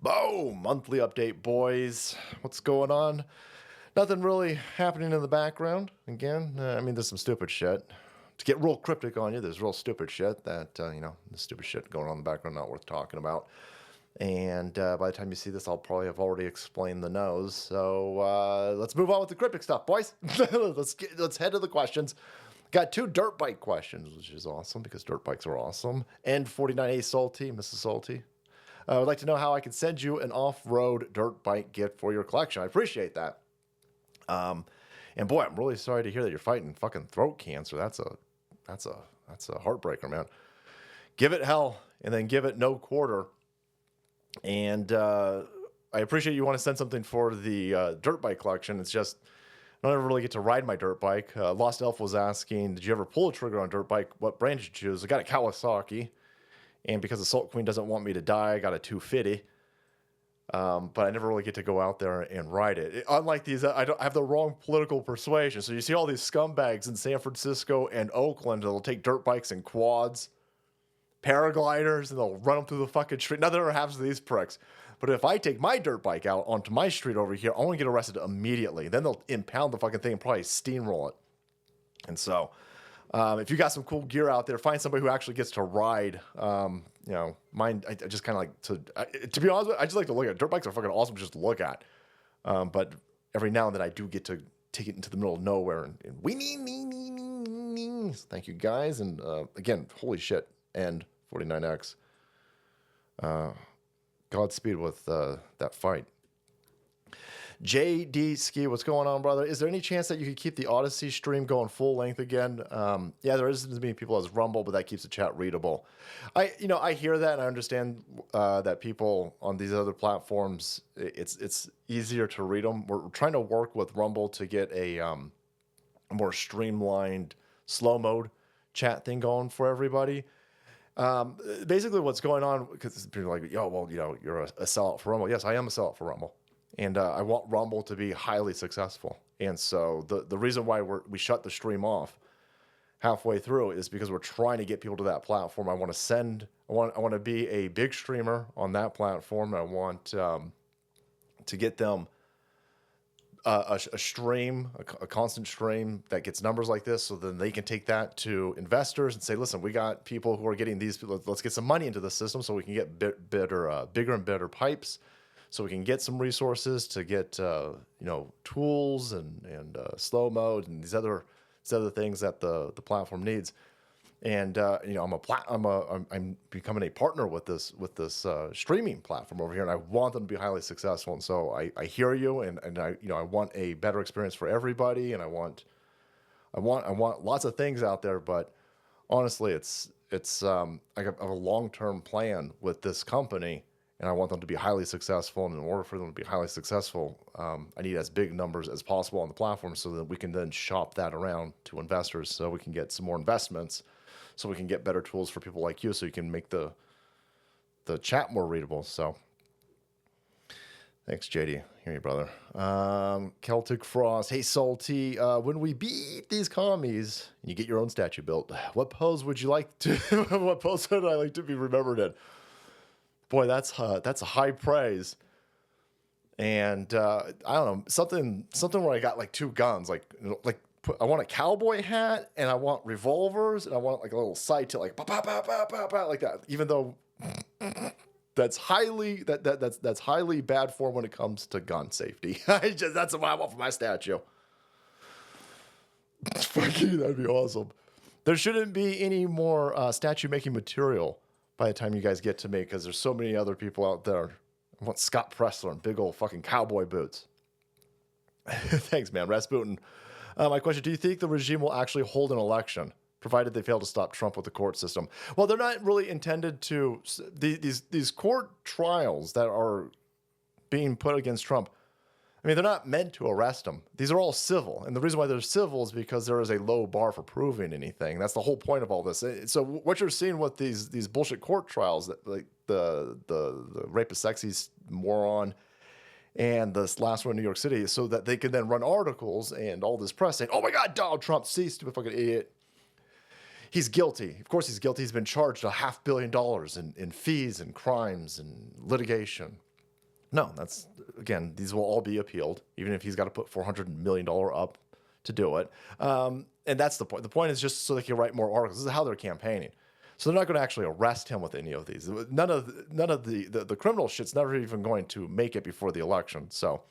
Boom! Monthly update, boys. What's going on? Nothing really happening in the background. Again, there's some stupid shit. To get real cryptic on you, there's real stupid shit that, the stupid shit going on in the background, not worth talking about. And by the time you see this, I'll probably have already explained the nose. So let's move on with the cryptic stuff, boys. Let's head to the questions. Got 2 dirt bike questions, which is awesome because dirt bikes are awesome. And 49A Salty, Mrs. Salty. I would like to know how I can send you an off-road dirt bike gift for your collection. I appreciate that. And boy, I'm really sorry to hear that you're fighting fucking throat cancer. That's a heartbreaker, man. Give it hell, and then give it no quarter. And I appreciate you want to send something for the dirt bike collection. It's just I don't ever really get to ride my dirt bike. Lost Elf was asking, did you ever pull a trigger on a dirt bike? What brand did you choose? I got a Kawasaki. And because the Salt Queen doesn't want me to die, I got a 250. But I never really get to go out there and ride it. Unlike these, I have the wrong political persuasion. So you see all these scumbags in San Francisco and Oakland that'll take dirt bikes and quads, paragliders, and they'll run them through the fucking street. Nothing ever happens to these pricks. But if I take my dirt bike out onto my street over here, I want to get arrested immediately. Then they'll impound the fucking thing and probably steamroll it. And so... if you got some cool gear out there, find somebody who actually gets to ride. Mine, I just kind of like to be honest with you, I just like to look at. Dirt bikes are fucking awesome just to look at. But every now and then I do get to take it into the middle of nowhere and so thank you guys. And again, holy shit. And 49X. Godspeed with that fight. JD Ski, what's going on, brother? Is there any chance that you could keep the Odyssey stream going full length again? Yeah, there isn't as many people as Rumble, but that keeps the chat readable. I hear that, and I understand that people on these other platforms, it's easier to read them. We're trying to work with Rumble to get a more streamlined slow mode chat thing going for everybody. Basically, what's going on, because people are like, you're a sellout for Rumble. Yes, I am a sellout for Rumble. And I want Rumble to be highly successful. And so the reason why we shut the stream off halfway through is because we're trying to get people to that platform. I want to be a big streamer on that platform. I want to get them a stream, a constant stream that gets numbers like this, so then they can take that to investors and say, listen, we got people who are getting these, let's get some money into the system so we can get bigger and better pipes. So we can get some resources to get, tools and slow mode and these other things that the platform needs. And I'm becoming a partner with this streaming platform over here, and I want them to be highly successful. And so I hear you, and I want a better experience for everybody, and I want lots of things out there. But honestly, it's I have a long-term plan with this company. And I want them to be highly successful. And in order for them to be highly successful, I need as big numbers as possible on the platform so that we can then shop that around to investors so we can get some more investments, so we can get better tools for people like you so you can make the chat more readable. So thanks, JD. Hear you, brother. Celtic Frost. Hey, Salty. When we beat these commies and you get your own statue built, what pose would you like to what pose would I like to be remembered in? Boy, that's a high praise. And I don't know, something where I got like 2 guns, I want a cowboy hat and I want revolvers and I want like a little sight to like like that. Even though that's highly that's highly bad form when it comes to gun safety. That's what I want for my statue. Fucking, that'd be awesome. There shouldn't be any more statue making material by the time you guys get to me, because there's so many other people out there. I want Scott Pressler and big old fucking cowboy boots. Thanks, man. Rasputin. My question, do you think the regime will actually hold an election, provided they fail to stop Trump with the court system? Well, they're not really intended to. These court trials that are being put against Trump, they're not meant to arrest him. These are all civil. And the reason why they're civil is because there is a low bar for proving anything. That's the whole point of all this. So what you're seeing with these bullshit court trials, that like the rapist sexy moron and this last one in New York City, is so that they can then run articles and all this press saying, oh my God, Donald Trump, see, stupid fucking idiot. He's guilty. Of course he's guilty. He's been charged $500 million in fees and crimes and litigation. No, that's again, these will all be appealed, even if he's got to put $400 million up to do it. And that's the point. The point is just so they can write more articles. This is how they're campaigning. So they're not going to actually arrest him with any of these. None of the criminal shit's never even going to make it before the election. So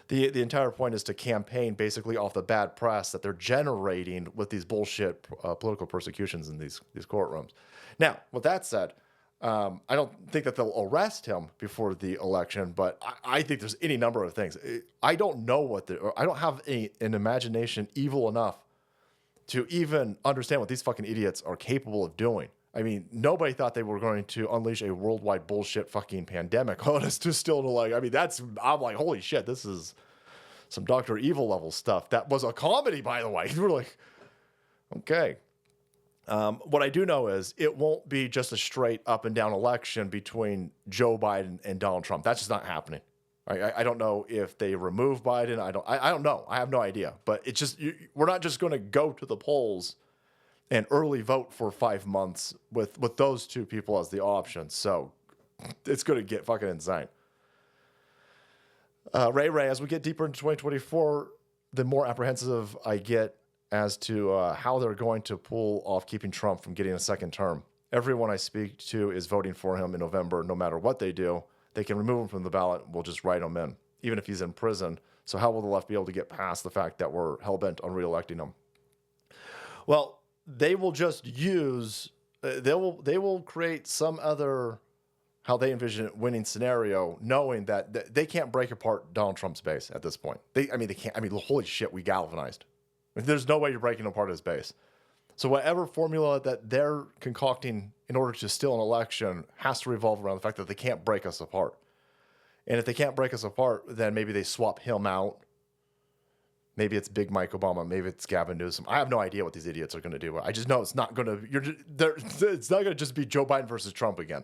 the entire point is to campaign basically off the bad press that they're generating with these bullshit political persecutions in these courtrooms. Now, with that said, I don't think that they'll arrest him before the election, but I think there's any number of things. I don't know I don't have an imagination evil enough to even understand what these fucking idiots are capable of doing. I mean, nobody thought they were going to unleash a worldwide bullshit fucking pandemic on us to still to like, I mean, I'm like, holy shit, this is some Dr. Evil level stuff. That was a comedy, by the way. We're like, okay. What I do know is it won't be just a straight up and down election between Joe Biden and Donald Trump. That's just not happening. I don't know if they remove Biden. I don't know. I have no idea. But it's just we're not just going to go to the polls and early vote for 5 months with those two people as the option. So it's going to get fucking insane. Ray, as we get deeper into 2024, the more apprehensive I get as to how they're going to pull off keeping Trump from getting a second term. Everyone I speak to is voting for him in November, no matter what they do. They can remove him from the ballot. We'll just write him in, even if he's in prison. So how will the left be able to get past the fact that we're hell-bent on reelecting him? Well, they will just use, they will create some other, how they envision it, winning scenario, knowing that they can't break apart Donald Trump's base at this point. They can't. I mean, holy shit, we galvanized. There's no way you're breaking apart his base. So whatever formula that they're concocting in order to steal an election has to revolve around the fact that they can't break us apart. And if they can't break us apart, then maybe they swap him out. Maybe it's Big Mike Obama. Maybe it's Gavin Newsom. I have no idea what these idiots are going to do. I just know it's not going to. It's not going to just be Joe Biden versus Trump again.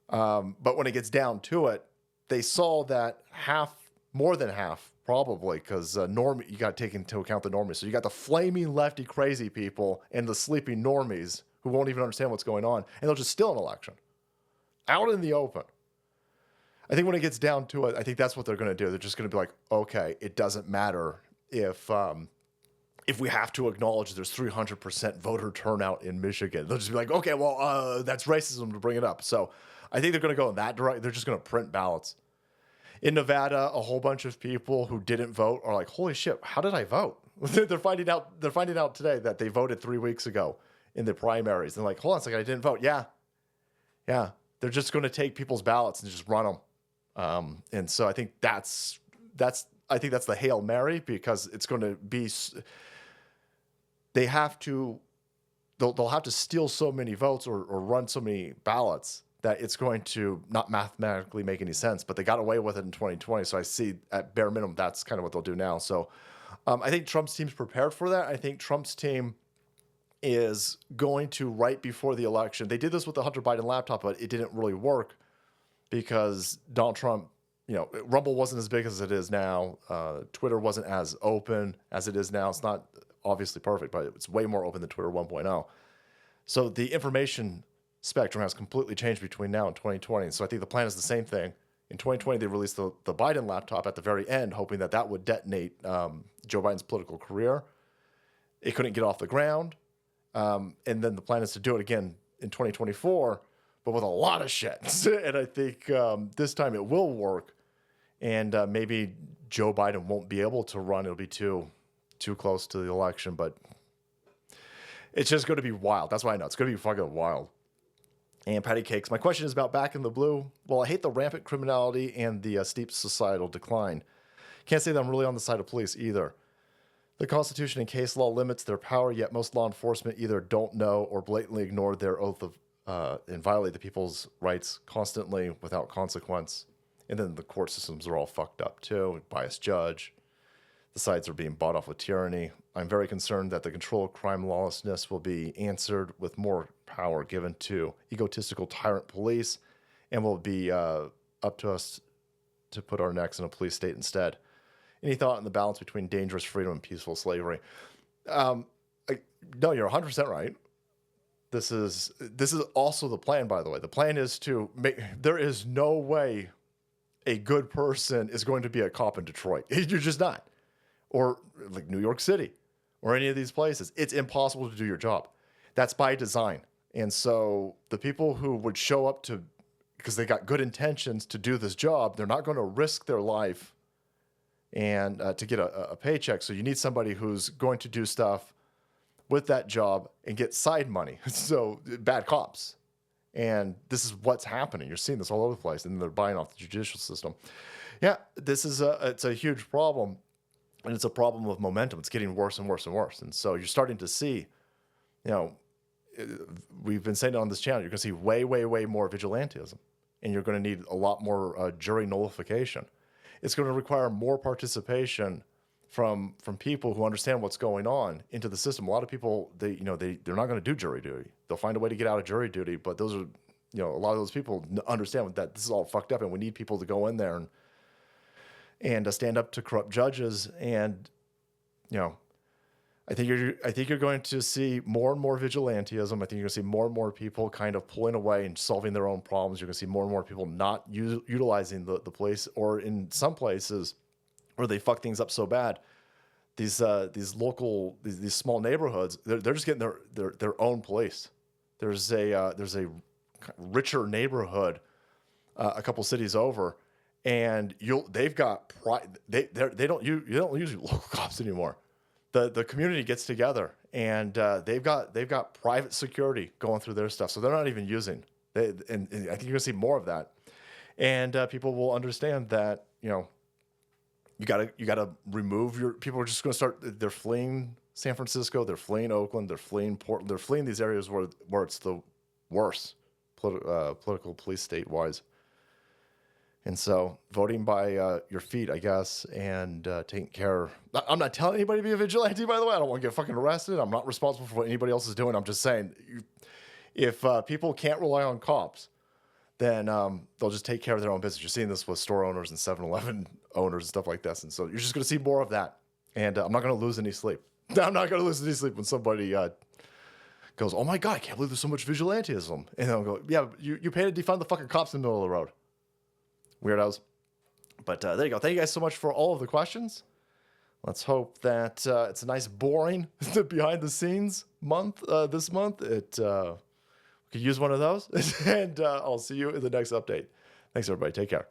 But when it gets down to it, they saw that more than half, probably, because you got to take into account the normies. So you got the flaming lefty crazy people and the sleeping normies who won't even understand what's going on, and they'll just steal an election out in the open. I think when it gets down to it, I think that's what they're going to do. They're just going to be like, okay, it doesn't matter if we have to acknowledge there's 300% voter turnout in Michigan. They'll just be like, okay, well, that's racism to bring it up. So I think they're going to go in that direction. They're just going to print ballots. In Nevada, a whole bunch of people who didn't vote are like, holy shit, how did I vote? They're finding out today that they voted 3 weeks ago in the primaries. They're like, hold on a second, I didn't vote. Yeah. They're just going to take people's ballots and just run them. And so I think that's the Hail Mary, because it's going to be, they'll have to steal so many votes or run so many ballots that it's going to not mathematically make any sense, but they got away with it in 2020. So I see at bare minimum, that's kind of what they'll do now. So I think Trump's team's prepared for that. I think Trump's team is going to, right before the election, they did this with the Hunter Biden laptop, but it didn't really work because Donald Trump, Rumble wasn't as big as it is now. Twitter wasn't as open as it is now. It's not obviously perfect, but it's way more open than Twitter 1.0. So the information spectrum has completely changed between now and 2020. So I think the plan is the same thing. In 2020, they released the Biden laptop at the very end, hoping that would detonate Joe Biden's political career. It couldn't get off the ground. And then the plan is to do it again in 2024, but with a lot of shit. And I think this time it will work. And maybe Joe Biden won't be able to run. It'll be too close to the election. But it's just going to be wild. That's what I know. It's going to be fucking wild. And Patty Cakes, my question is about Back in the Blue. Well, I hate the rampant criminality and the steep societal decline. Can't say that I'm really on the side of police either. The Constitution and case law limits their power, yet most law enforcement either don't know or blatantly ignore their oath of and violate the people's rights constantly without consequence. And then the court systems are all fucked up too. Biased judge. The sides are being bought off with tyranny. I'm very concerned that the control of crime lawlessness will be answered with more power given to egotistical tyrant police, and will be up to us to put our necks in a police state instead. Any thought on the balance between dangerous freedom and peaceful slavery? No, you're 100% right. This is also the plan, by the way. The plan is to make. There is no way a good person is going to be a cop in Detroit. You're just not. Or like New York City or any of these places. It's impossible to do your job. That's by design. And so the people who would show up to, because they got good intentions to do this job, they're not going to risk their life and to get a paycheck. So you need somebody who's going to do stuff with that job and get side money. So bad cops. And this is what's happening. You're seeing this all over the place, and they're buying off the judicial system. Yeah, this is it's a huge problem, and it's a problem of momentum. It's getting worse and worse and worse. And so you're starting to see, you know, we've been saying it on this channel, you're going to see way, way, way more vigilantism, and you're going to need a lot more jury nullification. It's going to require more participation from people who understand what's going on into the system. A lot of people, they're not going to do jury duty. They'll find a way to get out of jury duty, but those are, a lot of those people understand that this is all fucked up, and we need people to go in there and stand up to corrupt judges. And I think you're going to see more and more vigilantism. I think you're going to see more and more people kind of pulling away and solving their own problems. You're going to see more and more people not utilizing the police, or in some places where they fuck things up so bad, these small neighborhoods, they're just getting their own police. There's a richer neighborhood a couple cities over, and they don't use local cops anymore. The community gets together, and they've got private security going through their stuff, so they're not even using. And I think you're gonna see more of that, and people will understand that you gotta remove your people. Are just gonna start. They're fleeing San Francisco. They're fleeing Oakland. They're fleeing Portland. They're fleeing these areas where it's the worst political police state-wise. And so voting by your feet, I guess, and taking care. I'm not telling anybody to be a vigilante, by the way. I don't want to get fucking arrested. I'm not responsible for what anybody else is doing. I'm just saying, if people can't rely on cops, then they'll just take care of their own business. You're seeing this with store owners and 7-Eleven owners and stuff like this. And so you're just going to see more of that. And I'm not going to lose any sleep. I'm not going to lose any sleep when somebody goes, oh my God, I can't believe there's so much vigilantism. And I'll go, yeah, you paid to defund the fucking cops in the middle of the road. Weirdos. But there you go. Thank you guys so much for all of the questions. Let's hope that it's a nice, boring behind the scenes month this month. We could use one of those. And I'll see you in the next update. Thanks, everybody. Take care.